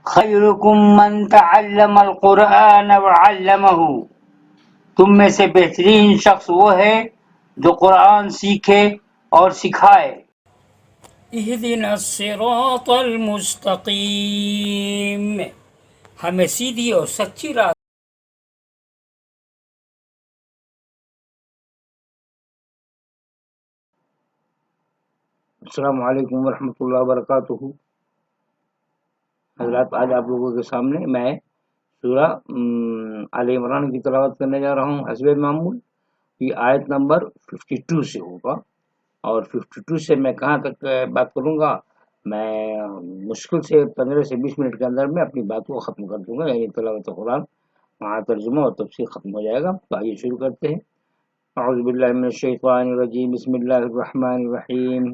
خیرکم من تعلم القرآن وعلمہ، تم میں سے بہترین شخص وہ ہے جو قرآن سیکھے اور سکھائے۔ اہدنا الصراط المستقیم، ہمیں سیدھی اور سچی راہ۔ السلام علیکم ورحمۃ اللہ وبرکاتہ۔ حضرات، آج آپ لوگوں کے سامنے میں سورہ آل عمران کی تلاوت کرنے جا رہا ہوں حسب معمول۔ یہ آیت نمبر 52 سے ہوگا، اور 52 سے میں کہاں تک بات کروں گا؟ میں مشکل سے 15 سے 20 منٹ کے اندر میں اپنی بات کو ختم کر دوں گا، یعنی تلاوت قرآن وہاں ترجمہ اور تفسیر ختم ہو جائے گا۔ تو آئیے شروع کرتے ہیں۔ اعوذ باللہ من الشیطان الرجیم، بسم اللہ الرحمن الرحیم۔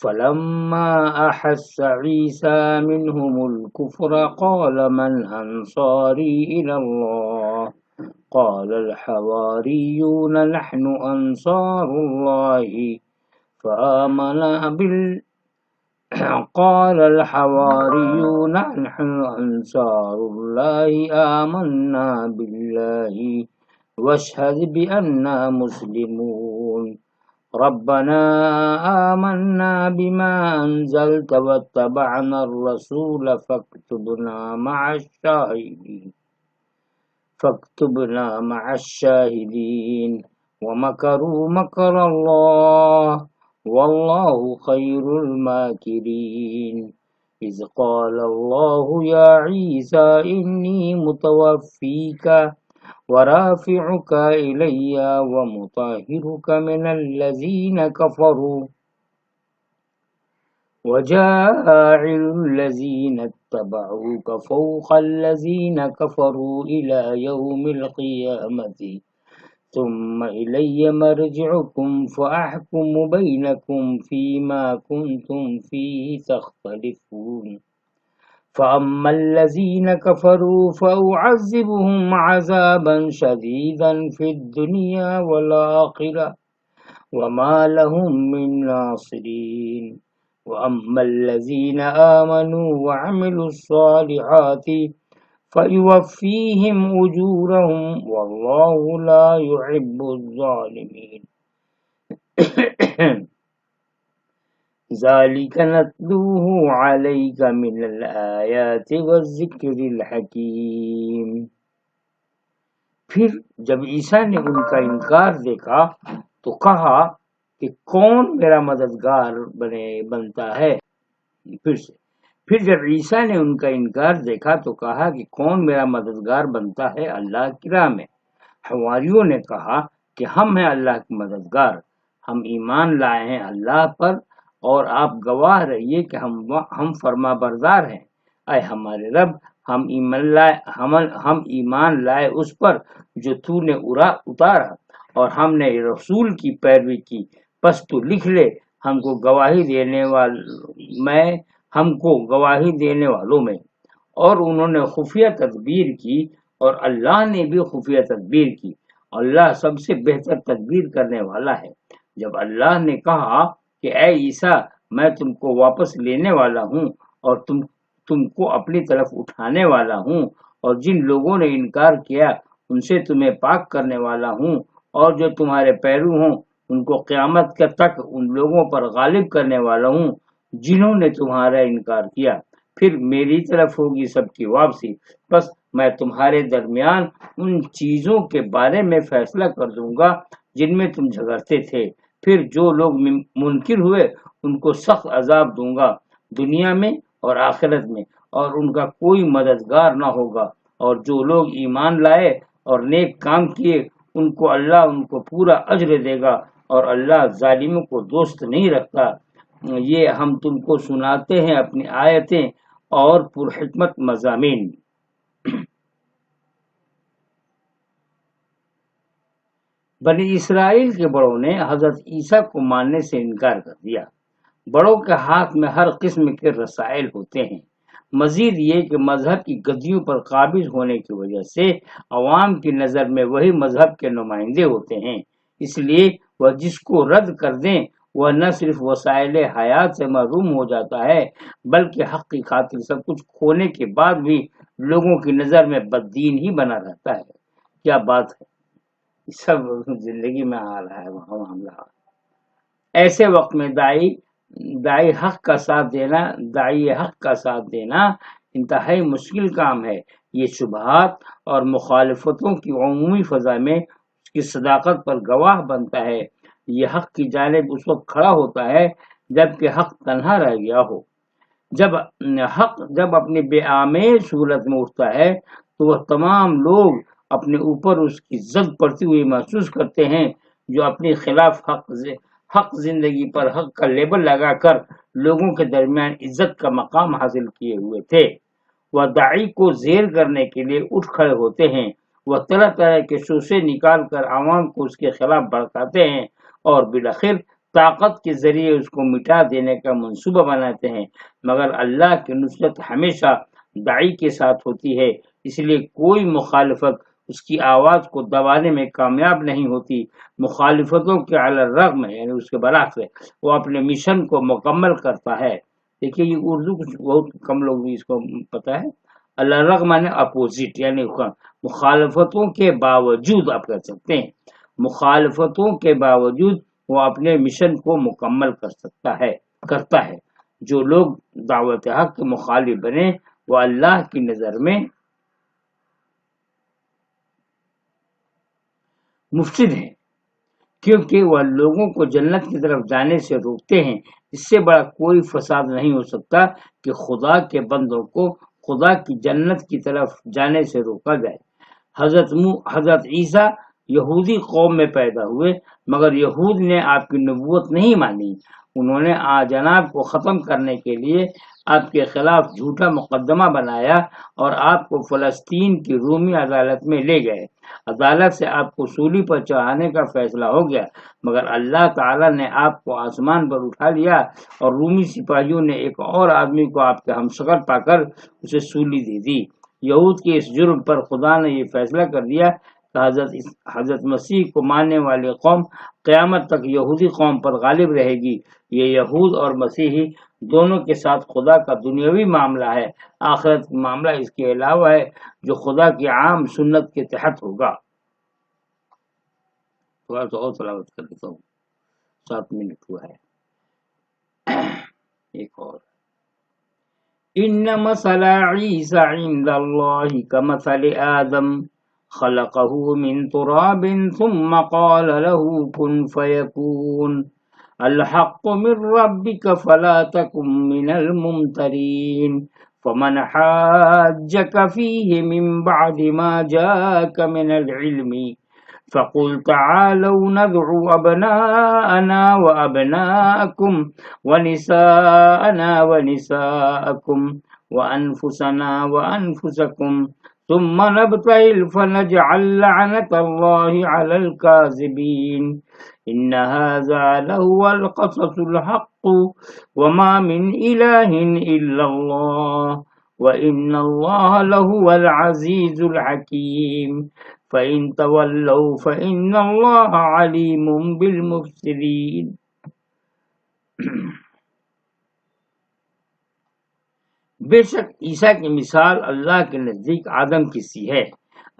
فلما أحس عيسى منهم الكفر قال من أنصاري إلى الله قال الحواريون نحن أنصار الله قال الحواريون نحن أنصار الله آمنا بالله واشهد بأننا مسلمون ربنا آمنا بما أنزلت واتبعنا الرسول فاكتبنا مع الشاهدين ومكروا مكر الله والله خير الماكرين إذ قال الله يا عيسى إني متوفيك ورافعك إلي ومطهرك من الذين كفروا وجاعل الذين اتبعوك فوق الذين كفروا إلى يوم القيامة ثم إلي مرجعكم فأحكم بينكم فيما كنتم فيه تختلفون فأما الذين كفروا فأعذبهم عذابا شديدا في الدنيا والآخرة وما لهم من ناصرين وأما الذين آمنوا وعملوا الصالحات فيوفيهم أجورهم والله لا يحب الظالمين ذَلِكَ نَتْلُوهُ عَلَيْكَ مِنَ الْآيَاتِ وَالذِّكْرِ الْحَكِيمِ۔ پھر جب عیسیٰ نے ان کا انکار دیکھا تو کہا کہ کون میرا مددگار بنتا ہے۔ پھر جب عیسیٰ نے ان کا انکار دیکھا تو کہا کہ کون میرا مددگار بنتا ہے اللہ کی راہ میں۔ حواریوں نے کہا کہ ہم ہیں اللہ کے مددگار، ہم ایمان لائے ہیں اللہ پر، اور آپ گواہ رہیے کہ ہم فرما بردار ہیں۔ اے ہمارے رب، ہم ایمان لائے اس پر جو تو نے اتارا، اور ہم نے رسول کی پیروی کی، پس تو لکھ لے ہم کو گواہی دینے والوں میں۔ اور انہوں نے خفیہ تدبیر کی، اور اللہ نے بھی خفیہ تدبیر کی۔ اللہ سب سے بہتر تدبیر کرنے والا ہے۔ جب اللہ نے کہا کہ اے عیسیٰ، میں تم کو واپس لینے والا ہوں اور تم کو اپنی طرف اٹھانے والا ہوں، اور جن لوگوں نے انکار کیا ان سے تمہیں پاک کرنے والا ہوں، اور جو تمہارے پیرو ہوں ان کو قیامت تک ان لوگوں پر غالب کرنے والا ہوں جنہوں نے تمہارا انکار کیا۔ پھر میری طرف ہوگی سب کی واپسی، بس میں تمہارے درمیان ان چیزوں کے بارے میں فیصلہ کر دوں گا جن میں تم جھگڑتے تھے۔ پھر جو لوگ منکر ہوئے ان کو سخت عذاب دوں گا دنیا میں اور آخرت میں، اور ان کا کوئی مددگار نہ ہوگا۔ اور جو لوگ ایمان لائے اور نیک کام کیے اللہ ان کو پورا اجر دے گا، اور اللہ ظالموں کو دوست نہیں رکھتا۔ یہ ہم تم کو سناتے ہیں اپنی آیتیں اور پرحکمت مضامین۔ بنی اسرائیل کے بڑوں نے حضرت عیسیٰ کو ماننے سے انکار کر دیا۔ بڑوں کے ہاتھ میں ہر قسم کے رسائل ہوتے ہیں۔ مزید یہ کہ مذہب کی گدیوں پر قابض ہونے کی وجہ سے عوام کی نظر میں وہی مذہب کے نمائندے ہوتے ہیں، اس لیے وہ جس کو رد کر دیں وہ نہ صرف وسائل حیات سے محروم ہو جاتا ہے بلکہ حق کی خاطر سب کچھ کھونے کے بعد بھی لوگوں کی نظر میں بددین ہی بنا رہتا ہے۔ کیا بات ہے، سب زندگی میں آ رہا ہے وہاں معاملہ۔ ایسے وقت میں داعی حق کا ساتھ دینا انتہائی مشکل کام ہے۔ یہ شبہات اور مخالفتوں کی عمومی فضا میں اس کی صداقت پر گواہ بنتا ہے۔ یہ حق کی جانب اس وقت کھڑا ہوتا ہے جبکہ حق تنہا رہ گیا ہو۔ جب اپنی بے آمیز صورت میں اٹھتا ہے تو وہ تمام لوگ اپنے اوپر اس کی زد پڑتی ہوئی محسوس کرتے ہیں جو اپنے خلاف حق زندگی پر حق کا لیبل لگا کر لوگوں کے درمیان عزت کا مقام حاصل کیے ہوئے تھے۔ وہ داعی کو زیر کرنے کے لیے اٹھ کھڑے ہوتے ہیں، وہ طرح طرح کے شوشے نکال کر عوام کو اس کے خلاف بھڑکاتے ہیں اور بالآخر طاقت کے ذریعے اس کو مٹا دینے کا منصوبہ بناتے ہیں، مگر اللہ کی نصرت ہمیشہ داعی کے ساتھ ہوتی ہے، اس لیے کوئی مخالفت اس کی آواز کو دبانے میں کامیاب نہیں ہوتی۔ مخالفتوں کے علی الرغم یعنی اس کے برعکس وہ اپنے مشن کو مکمل کرتا ہے۔ دیکھیے یہ اردو کچھ بہت کم لوگ بھی اس کو پتہ ہے۔ علی الرغم یعنی اپوزٹ، یعنی مخالفتوں کے باوجود آپ کہہ سکتے ہیں، مخالفتوں کے باوجود وہ اپنے مشن کو مکمل کرتا ہے۔ جو لوگ دعوت حق کے مخالف بنے وہ اللہ کی نظر میں مفسد ہیں، کیونکہ وہ لوگوں کو جنت کی طرف جانے سے روکتے ہیں۔ اس سے بڑا کوئی فساد نہیں ہو سکتا کہ خدا کے بندوں کو خدا کی جنت کی طرف جانے سے روکا جائے۔ حضرت عیسیٰ یہودی قوم میں پیدا ہوئے، مگر یہود نے آپ کی نبوت نہیں مانی۔ انہوں نے جناب کو ختم کرنے کے لیے آپ کے خلاف جھوٹا مقدمہ بنایا اور آپ کو فلسطین کی رومی عدالت میں لے گئے۔ عدالت سے آپ کو سولی پر چڑھانے کا فیصلہ ہو گیا، مگر اللہ تعالیٰ نے آپ کو آسمان پر اٹھا لیا اور رومی سپاہیوں نے ایک اور آدمی کو آپ کے ہمشکل پا کر اسے سولی دے دی۔ یہود کے اس جرم پر خدا نے یہ فیصلہ کر دیا کہ حضرت مسیح کو ماننے والی قوم قیامت تک یہودی قوم پر غالب رہے گی۔ یہ یہود اور مسیحی دونوں کے ساتھ خدا کا دنیاوی معاملہ ہے، آخرت کا معاملہ اس کے علاوہ ہے جو خدا کی عام سنت کے تحت ہوگا۔ تھوڑا سا اور تلاوت کر دیتا ہوں، 7 منٹ ہوا ہے۔ ایک اور، ان مثل عیسی عند اللہ کمثل آدم خلقه من تراب ثم قال له كن فيكون الحق من ربك فلا تكن من الممترين فمن حاجك فيه من بعد ما جاءك من العلم فقل تعالوا ندعو أبناءنا وأبناءكم ونساءنا ونساءكم وأنفسنا وأنفسكم ثم نبتهل فنجعل لعنة الله على الكاذبين إن هذا لهو القصص الحق وما من إله إلا الله وإن الله لهو العزيز الحكيم فإن تولوا فإن الله عليم بالمفسدين۔ بے شک عیسیٰ کی مثال اللہ کے نزدیک آدم کی سی ہے۔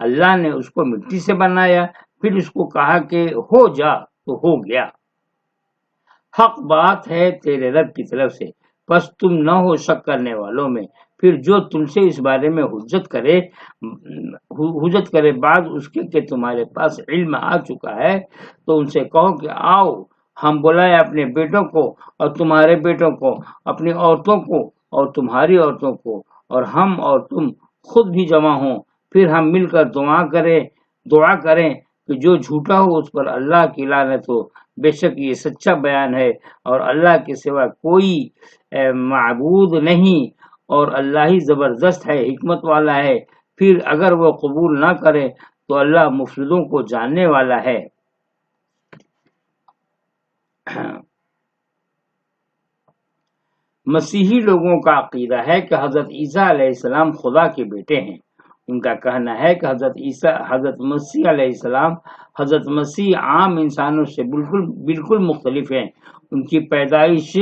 اللہ نے اس کو مٹی سے بنایا، پھر اس کو کہا کہ ہو جا تو ہو گیا۔ حق بات ہے تیرے رب کی طرف سے، پس تم نہ ہو شک کرنے والوں میں۔ پھر جو تم سے اس بارے میں حجت کرے بعد اس کے کہ تمہارے پاس علم آ چکا ہے، تو ان سے کہو کہ آؤ ہم بلائیں اپنے بیٹوں کو اور تمہارے بیٹوں کو، اپنی عورتوں کو اور تمہاری عورتوں کو، اور ہم اور تم خود بھی جمع ہوں، پھر ہم مل کر دعا کریں کہ جو جھوٹا ہو اس پر اللہ کی لعنت ہو۔ بے شک یہ سچا بیان ہے اور اللہ کے سوا کوئی معبود نہیں، اور اللہ ہی زبردست ہے، حکمت والا ہے۔ پھر اگر وہ قبول نہ کرے تو اللہ مفسدوں کو جاننے والا ہے۔ مسیحی لوگوں کا عقیدہ ہے کہ حضرت عیسیٰ علیہ السلام خدا کے بیٹے ہیں۔ ان کا کہنا ہے کہ حضرت مسیح علیہ السلام حضرت مسیح عام انسانوں سے بالکل مختلف ہیں۔ ان کی پیدائش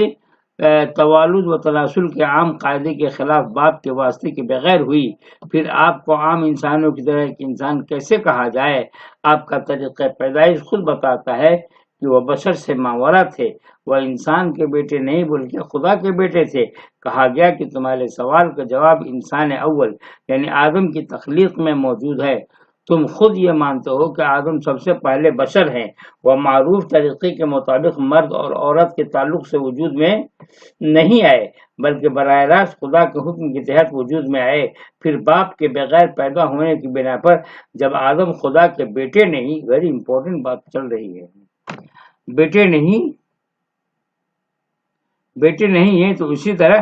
توالد و تناسل کے عام قاعدے کے خلاف باپ کے واسطے کے بغیر ہوئی، پھر آپ کو عام انسانوں کی طرح ایک انسان کیسے کہا جائے؟ آپ کا طریقہ پیدائش خود بتاتا ہے کہ وہ بشر سے ماورا تھے، وہ انسان کے بیٹے نہیں بلکہ خدا کے بیٹے تھے۔ کہا گیا کہ تمہارے سوال کا جواب انسان اول یعنی آدم کی تخلیق میں موجود ہے۔ تم خود یہ مانتے ہو کہ آدم سب سے پہلے بشر ہیں، وہ معروف طریقے کے مطابق مرد اور عورت کے تعلق سے وجود میں نہیں آئے بلکہ براہ راست خدا کے حکم کے تحت وجود میں آئے۔ پھر باپ کے بغیر پیدا ہونے کی بنا پر جب آدم خدا کے بیٹے نہیں، ویری امپورٹنٹ بات چل رہی ہے، بیٹے نہیں ہیں، تو اسی طرح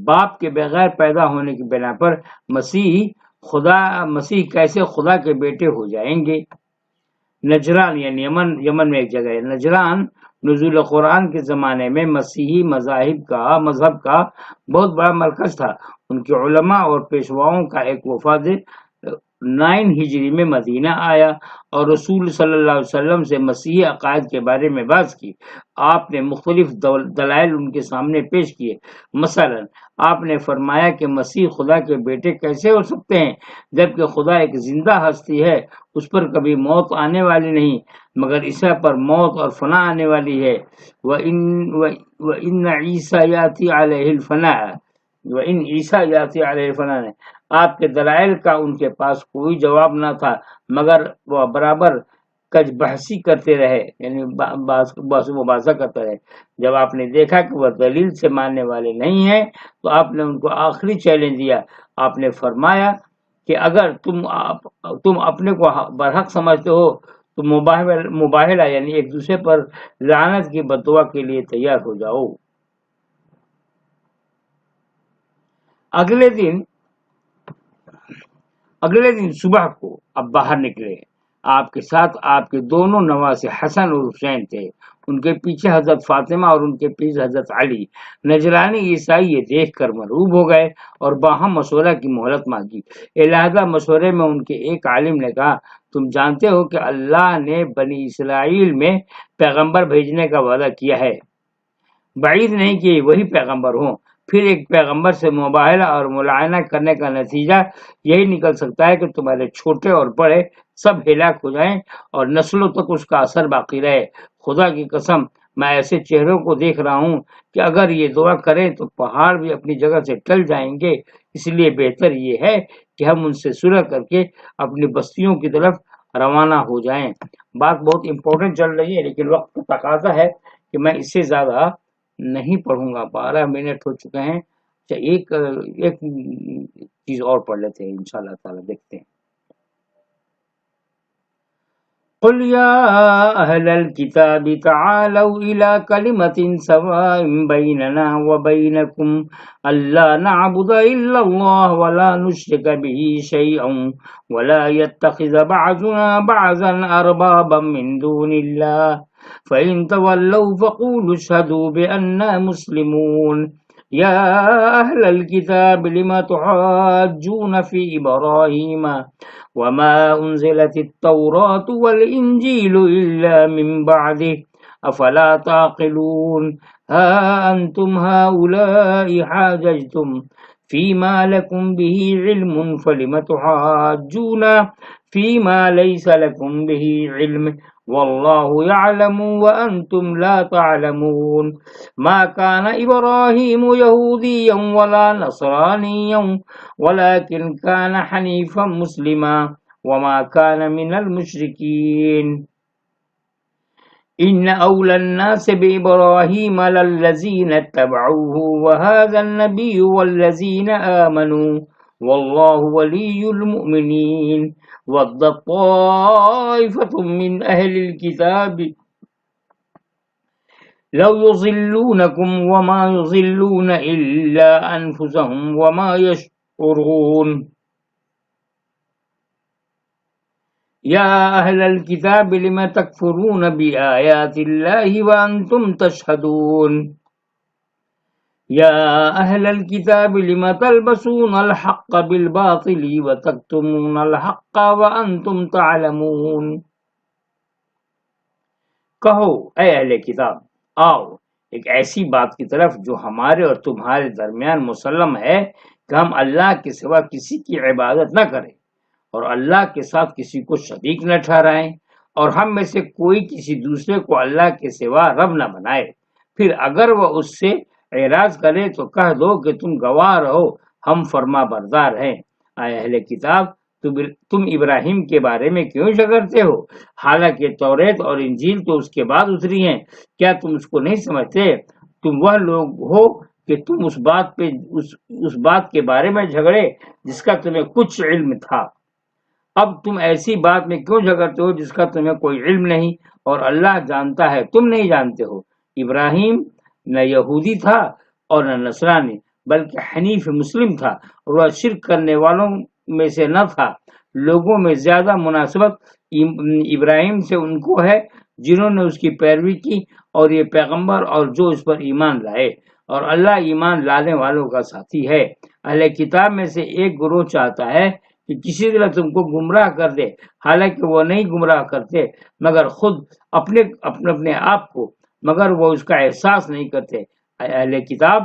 باپ کے بغیر پیدا ہونے کی بنا پر مسیح کیسے خدا کے بیٹے ہو جائیں گے؟ نجران یعنی یمن میں ایک جگہ ہے نجران، نزول قرآن کے زمانے میں مسیحی مذہب کا بہت بڑا مرکز تھا۔ ان کے علماء اور پیشواؤں کا ایک وفد 9 ہجری میں مدینہ آیا اور رسول صلی اللہ علیہ وسلم سے مسیحی عقائد کے بارے میں بات کی۔ آپ نے مختلف دلائل ان کے سامنے پیش کیے۔ مثلا آپ نے فرمایا کہ مسیح خدا کے بیٹے کیسے ہو سکتے ہیں جبکہ خدا ایک زندہ ہستی ہے، اس پر کبھی موت آنے والی نہیں، مگر عیسیٰ پر موت اور فنا آنے والی ہے۔ وَإِنَّ عِيسَىٰ يَأْتِي عَلَيْهِ الْفَنَاءُ وَإِنْ عِيسَىٰ يَأْتِي عَلَيْهِ الْفَنَاءُ آپ کے دلائل کا ان کے پاس کوئی جواب نہ تھا مگر وہ برابر کج بحثی کرتے رہے، یعنی مباحثہ کرتے رہے۔ جب آپ نے دیکھا کہ وہ دلیل سے ماننے والے نہیں ہیں تو آپ نے ان کو آخری چیلنج دیا۔ آپ نے فرمایا کہ اگر تم اپنے کو برحق سمجھتے ہو تو مباہلہ یعنی ایک دوسرے پر لعنت کی بددعا کے لیے تیار ہو جاؤ۔ اگلے دن صبح کو اب باہر نکلے۔ آپ کے ساتھ آپ کے دونوں نواسے حسن اور حسین تھے، ان کے پیچھے حضرت فاطمہ اور ان کے پیچھے حضرت علی۔ نجرانی عیسائی یہ دیکھ کر مرعوب ہو گئے اور باہم مشورہ کی مہلت مانگی۔ علیحدہ مشورے میں ان کے ایک عالم نے کہا، تم جانتے ہو کہ اللہ نے بنی اسرائیل میں پیغمبر بھیجنے کا وعدہ کیا ہے، بعید نہیں کہ وہی پیغمبر ہوں۔ پھر ایک پیغمبر سے مباہلہ اور ملاعنہ کرنے کا نتیجہ یہی نکل سکتا ہے کہ تمہارے چھوٹے اور بڑے سب ہلاک ہو جائیں اور نسلوں تک اس کا اثر باقی رہے۔ خدا کی قسم میں ایسے چہروں کو دیکھ رہا ہوں کہ اگر یہ دعا کریں تو پہاڑ بھی اپنی جگہ سے ٹل جائیں گے، اس لیے بہتر یہ ہے کہ ہم ان سے صلح کر کے اپنی بستیوں کی طرف روانہ ہو جائیں۔ بات بہت امپورٹنٹ چل رہی ہے لیکن وقت کا تقاضا ہے کہ میں اس سے زیادہ نہیں پڑھوں گا، 12 منٹ ہو چکے ہیں۔ ایک چیز اور پڑھ لیتے ہیں انشاءاللہ تعالی، دیکھتے ہیں۔ قل يا أهل الكتاب تعالوا إلى كلمة سواء بيننا وبينكم ألا نعبد إلا الله ولا نشرك به شيئا ولا يتخذ بعضنا بعضا أربابا من دون الله فإن تولوا فقولوا اشهدوا بأننا مسلمون يا أهل الكتاب لم تحاجون في إبراهيم وما أنزلت التوراة والإنجيل إلا من بعده أفلا تعقلون ها أنتم هؤلاء حاججتم فيما لكم به علم فلم تحاجون فيما ليس لكم به علم والله يعلم وأنتم لا تعلمون ما كان إبراهيم يهوديا ولا نصرانيا ولكن كان حنيفا مسلما وما كان من المشركين إن أولى الناس بإبراهيم للذين اتبعوه وهذا النبي والذين آمنوا والله ولي المؤمنين وَدَّ طَائِفَةٌ مِّنْ أَهْلِ الْكِتَابِ لَوْ يُضِلُّونَكُمْ وَمَا يُضِلُّونَ إِلَّا أَنفُسَهُمْ وَمَا يَشْعُرُونَ يَا أَهْلَ الْكِتَابِ لِمَ تَكْفُرُونَ بِآيَاتِ اللَّهِ وَأَنْتُمْ تَشْهَدُونَ يا أهل الكتاب لم تلبسون الحق بالباطل وتكتمون الحق وأنتم تعلمون کہو اے اہل کتاب، آؤ ایک ایسی بات کی طرف جو ہمارے اور تمہارے درمیان مسلم ہے کہ ہم اللہ کے سوا کسی کی عبادت نہ کریں اور اللہ کے ساتھ کسی کو شریک نہ ٹھہرائیں، اور ہم میں سے کوئی کسی دوسرے کو اللہ کے سوا رب نہ بنائے۔ پھر اگر وہ اس سے اعراض کرے تو کہہ دو کہ تم گواہ رہو، ہم فرما بردار ہیں۔ اے اہل کتاب، تم ابراہیم کے بارے میں کیوں جھگڑتے ہو؟ حالانکہ توریت اور انجیل تو اس کے بعد اتری ہیں، کیا تم اس کو نہیں سمجھتے؟ تم وہ لوگ ہو کہ تم اس بات کے بارے میں جھگڑے جس کا تمہیں کچھ علم تھا۔ اب تم ایسی بات میں کیوں جھگڑتے ہو جس کا تمہیں کوئی علم نہیں، اور اللہ جانتا ہے تم نہیں جانتے ہو۔ ابراہیم نہ یہودی تھا اور نہ نصرانی، بلکہ حنیف مسلم تھا، اور وہ شرک کرنے والوں میں سے نہ تھا۔ لوگوں میں زیادہ مناسبت ابراہیم سے ان کو ہے جنہوں نے اس کی پیروی کی، اور یہ پیغمبر اور جو اس پر ایمان لائے، اور اللہ ایمان لانے والوں کا ساتھی ہے۔ اہل کتاب میں سے ایک گروہ چاہتا ہے کہ کسی طرح تم کو گمراہ کر دے، حالانکہ وہ نہیں گمراہ کرتے مگر خود اپنے آپ کو، مگر وہ اس کا احساس نہیں کرتے۔ اے اہل کتاب،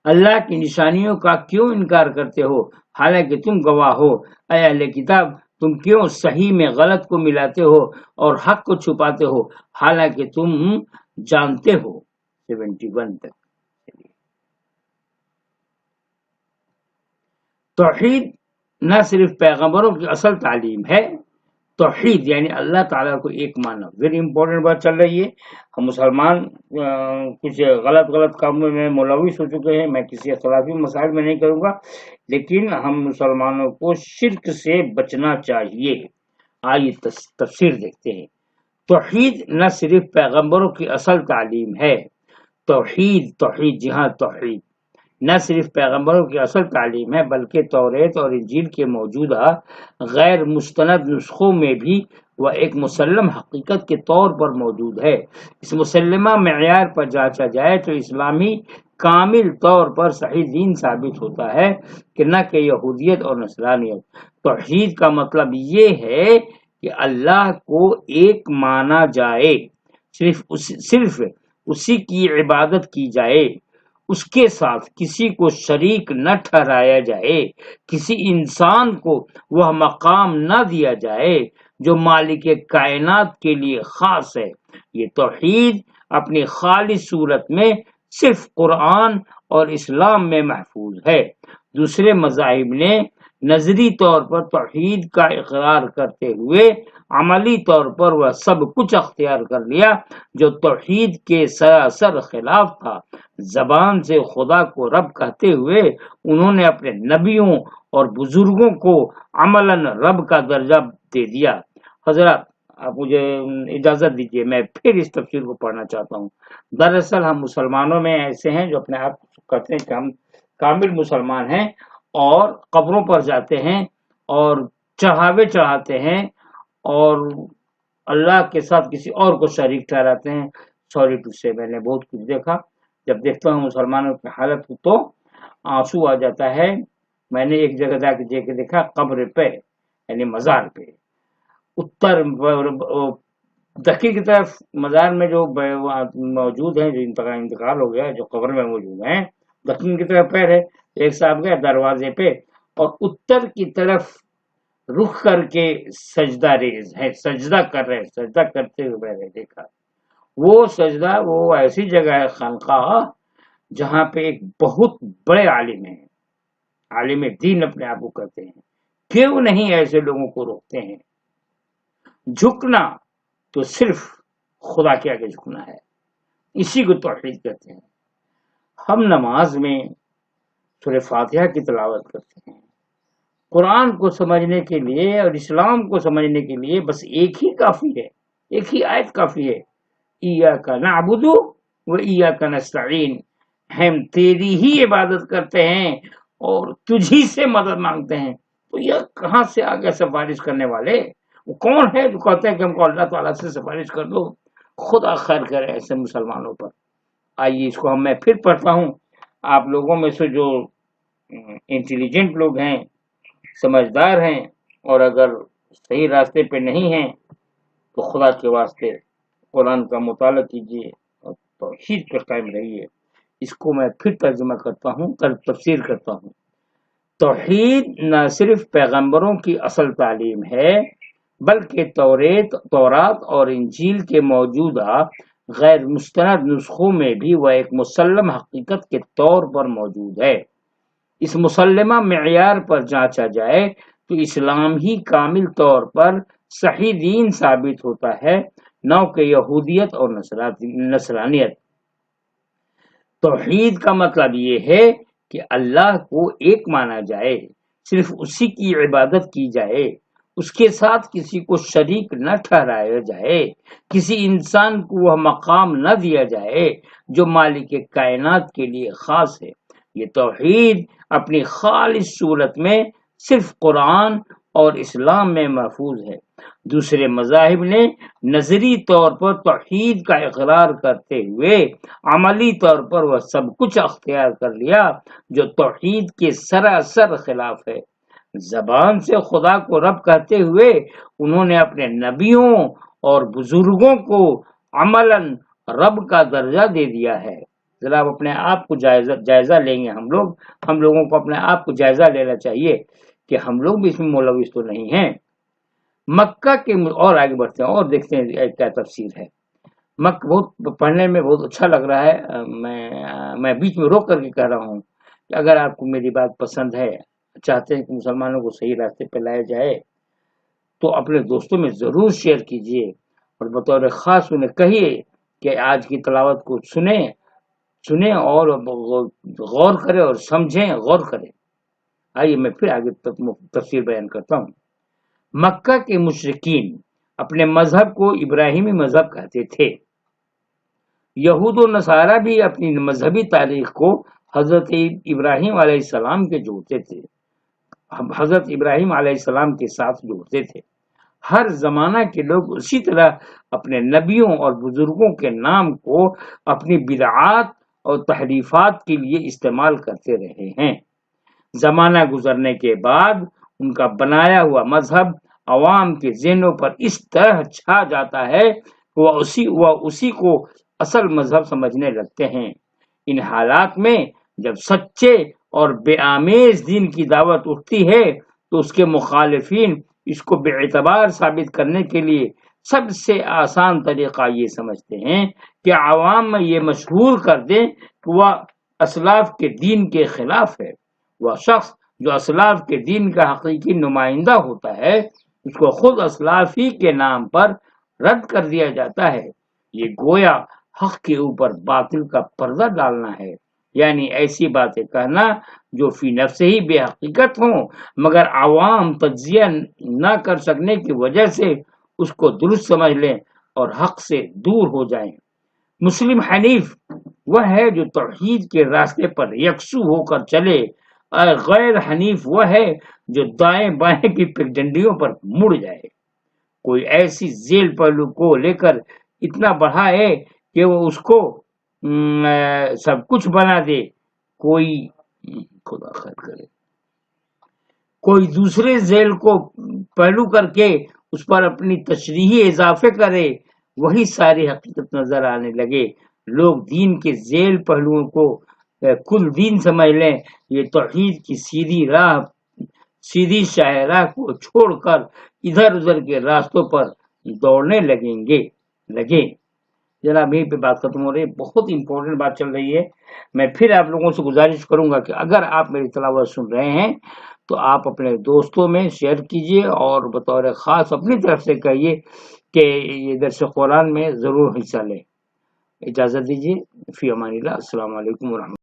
اللہ کی نشانیوں کا کیوں انکار کرتے ہو حالانکہ تم گواہ ہو؟ اے اہل کتاب، تم کیوں صحیح میں غلط کو ملاتے ہو اور حق کو چھپاتے ہو حالانکہ تم جانتے ہو؟ 71 تک۔ توحید نہ صرف پیغمبروں کی اصل تعلیم ہے، توحید یعنی اللہ تعالیٰ کو ایک ماننا، ویری امپورٹنٹ بات چل رہی ہے۔ ہم مسلمان کچھ غلط کاموں میں ملوث ہو چکے ہیں، میں کسی اختلافی مسائل میں نہیں کروں گا، لیکن ہم مسلمانوں کو شرک سے بچنا چاہیے۔ آئیے تفسیر دیکھتے ہیں۔ توحید نہ صرف پیغمبروں کی اصل تعلیم ہے، توحید جی ہاں توحید نہ صرف پیغمبروں کی اصل تعلیم ہے بلکہ توریت اور انجیل کے موجودہ غیر مستند نسخوں میں بھی وہ ایک مسلم حقیقت کے طور پر موجود ہے۔ اس مسلمہ معیار پر جانچا جائے تو اسلامی کامل طور پر صحیح دین ثابت ہوتا ہے کہ نہ کہ یہودیت اور نصرانیت۔ توحید کا مطلب یہ ہے کہ اللہ کو ایک مانا جائے، صرف اسی کی عبادت کی جائے، اس کے ساتھ کسی کو شریک نہ ٹھہرایا جائے، کسی انسان کو وہ مقام نہ دیا جائے جو مالک کائنات کے لیے خاص ہے۔ یہ توحید اپنی خالص صورت میں صرف قرآن اور اسلام میں محفوظ ہے۔ دوسرے مذاہب نے نظری طور پر توحید کا اقرار کرتے ہوئے عملی طور پر وہ سب کچھ اختیار کر لیا جو توحید کے سراسر خلاف تھا۔ زبان سے خدا کو رب کہتے ہوئے انہوں نے اپنے نبیوں اور بزرگوں کو عملاً رب کا درجہ دے دیا۔ حضرات، آپ مجھے اجازت دیجیے، میں پھر اس تفسیر کو پڑھنا چاہتا ہوں۔ دراصل ہم مسلمانوں میں ایسے ہیں جو اپنے آپ کہتے ہیں کہ ہم کامل مسلمان ہیں، اور قبروں پر جاتے ہیں اور چڑھاوے چڑھاتے ہیں اور اللہ کے ساتھ کسی اور کو شریک ٹھہراتے ہیں۔ سوری ٹو سے میں نے بہت کچھ دیکھا، جب دیکھتا ہوں مسلمانوں کی حالت تو آنسو آ جاتا ہے۔ میں نے ایک جگہ جا کے دیکھا، قبر پہ یعنی مزار پہ دکن کی طرف مزار میں جو موجود ہیں، جو انتقال ہو گیا، جو قبر میں موجود ہیں، دکن کی طرف پیر ہے، ایک صاحب گیا دروازے پہ اور اتر کی طرف رخ کر کے سجدہ ریز ہے، سجدہ کر رہے، سجدہ کرتے ہوئے میں نے دیکھا۔ وہ سجدہ وہ ایسی جگہ ہے خانقاہ جہاں پہ ایک بہت بڑے عالم ہیں، عالم دین اپنے آپ کو کہتے ہیں، کیوں نہیں ایسے لوگوں کو روکتے ہیں؟ جھکنا تو صرف خدا کے آگے جھکنا ہے، اسی کو توحید کہتے ہیں۔ ہم نماز میں سورہ فاتحہ کی تلاوت کرتے ہیں، قرآن کو سمجھنے کے لیے اور اسلام کو سمجھنے کے لیے بس ایک ہی کافی ہے، ایک ہی آیت کافی ہے، ایاک نعبد و ایاک نستعین، ہم تیری ہی عبادت کرتے ہیں اور تجھی سے مدد مانگتے ہیں۔ تو یہ کہاں سے آگے سفارش کرنے والے؟ وہ کون ہے جو کہتے ہیں کہ ہم کو اللہ تعالیٰ سے سفارش کر دو؟ خدا خیر کرے ایسے مسلمانوں پر۔ آئیے اس کو میں پھر پڑھتا ہوں۔ آپ لوگوں میں سے جو انٹیلیجنٹ لوگ ہیں، سمجھدار ہیں، اور اگر صحیح راستے پہ نہیں ہیں تو خدا کے واسطے قرآن کا مطالعہ کیجیے اور توحید پر قائم رہیے. اس کو میں پھر ترجمہ کرتا ہوں، تفسیر کرتا ہوں. توحید نہ صرف پیغمبروں کی اصل تعلیم ہے بلکہ تورات اور انجیل کے موجودہ غیر مستند نسخوں میں بھی وہ ایک مسلم حقیقت کے طور پر موجود ہے. اس مسلمہ معیار پر جانچا جائے تو اسلام ہی کامل طور پر صحیح دین ثابت ہوتا ہے، نہ کہ یہودیت اور نصرانیت. توحید کا مطلب یہ ہے کہ اللہ کو ایک مانا جائے، صرف اسی کی عبادت کی جائے، اس کے ساتھ کسی کو شریک نہ ٹھہرایا جائے، کسی انسان کو وہ مقام نہ دیا جائے جو مالک کائنات کے لیے خاص ہے. یہ توحید اپنی خالص صورت میں صرف قرآن اور اسلام میں محفوظ ہے. دوسرے مذاہب نے نظری طور پر توحید کا اقرار کرتے ہوئے عملی طور پر وہ سب کچھ اختیار کر لیا جو توحید کے سراسر خلاف ہے. زبان سے خدا کو رب کہتے ہوئے انہوں نے اپنے نبیوں اور بزرگوں کو عملاً رب کا درجہ دے دیا ہے. ذرا آپ اپنے آپ کو جائزہ لیں گے. ہم لوگوں کو اپنے آپ کو جائزہ لینا چاہیے کہ ہم لوگ بھی اس میں ملوث تو نہیں ہیں. مکہ کے اور آگے بڑھتے ہیں اور دیکھتے ہیں کیا تفسیر ہے. مکہ بہت پڑھنے میں بہت اچھا لگ رہا ہے. میں بیچ میں روک کر کے کہہ رہا ہوں کہ اگر آپ کو میری بات پسند ہے، چاہتے ہیں کہ مسلمانوں کو صحیح راستے پہ لایا جائے، تو اپنے دوستوں میں ضرور شیئر کیجیے اور بطور خاص انہیں کہیے کہ آج کی تلاوت کو سنیں اور غور کریں اور سمجھیں، غور کریں. آئیے میں پھر آگے تفسیر بیان کرتا ہوں. مکہ کے مشرکین اپنے مذہب کو ابراہیمی مذہب کہتے تھے. یہود و نصارہ بھی اپنی مذہبی تاریخ کو حضرت ابراہیم علیہ السلام کے جوڑتے تھے، حضرت ابراہیم علیہ السلام کے ساتھ جوڑتے تھے. ہر زمانہ کے لوگ اسی طرح اپنے نبیوں اور بزرگوں کے نام کو اپنی بدعات اور تحریفات کے لیے استعمال کرتے رہے ہیں. زمانہ گزرنے کے بعد ان کا بنایا ہوا مذہب عوام کے ذہنوں پر اس طرح چھا جاتا ہے کہ وہ اسی کو اصل مذہب سمجھنے لگتے ہیں. ان حالات میں جب سچے اور بے آمیز دین کی دعوت اٹھتی ہے تو اس کے مخالفین اس کو بے اعتبار ثابت کرنے کے لیے سب سے آسان طریقہ یہ سمجھتے ہیں کہ عوام میں یہ مشہور کر دیں کہ وہ اسلاف کے دین کے خلاف ہے. وہ شخص جو اسلاف کے دین کا حقیقی نمائندہ ہوتا ہے اس کو خود اسلاف ہی کے نام پر رد کر دیا جاتا ہے. یہ گویا حق کے اوپر باطل کا پردہ ڈالنا ہے، یعنی ایسی باتیں کہنا جو فی نفس ہی بے حقیقت ہوں مگر عوام تجزیہ نہ کر سکنے کی وجہ سے اس کو درست سمجھ لیں اور حق سے دور ہو جائیں. مسلم حنیف وہ ہے جو توحید کے راستے پر یکسو ہو کر چلے، اور غیر حنیف وہ ہے جو دائیں بائیں کی پگڈنڈیوں پر مڑ جائے. کوئی ایسی ذیل پہلو کو لے کر اتنا بڑھائے کہ وہ اس کو سب کچھ بنا دے، کوئی خدا خیر کرے، کوئی دوسرے ذیل کو پہلو کر کے اس پر اپنی تشریحی اضافے کرے، وہی ساری حقیقت نظر آنے لگے. لوگ دین کے ذیل پہلوؤں کو کل دین سمجھ لیں. یہ توحید کی سیدھی شاہراہ کو چھوڑ کر ادھر ادھر کے راستوں پر دوڑنے لگے. جناب یہیں پہ بات ختم ہو رہی ہے. بہت امپورٹنٹ بات چل رہی ہے. میں پھر آپ لوگوں سے گزارش کروں گا کہ اگر آپ میری تلاوت سن رہے ہیں تو آپ اپنے دوستوں میں شیئر کیجئے اور بطور خاص اپنی طرف سے کہیے کہ یہ درس قرآن میں ضرور حصہ لیں. اجازت دیجیے. فی امان اللہ. السلام علیکم ورحمۃ اللہ.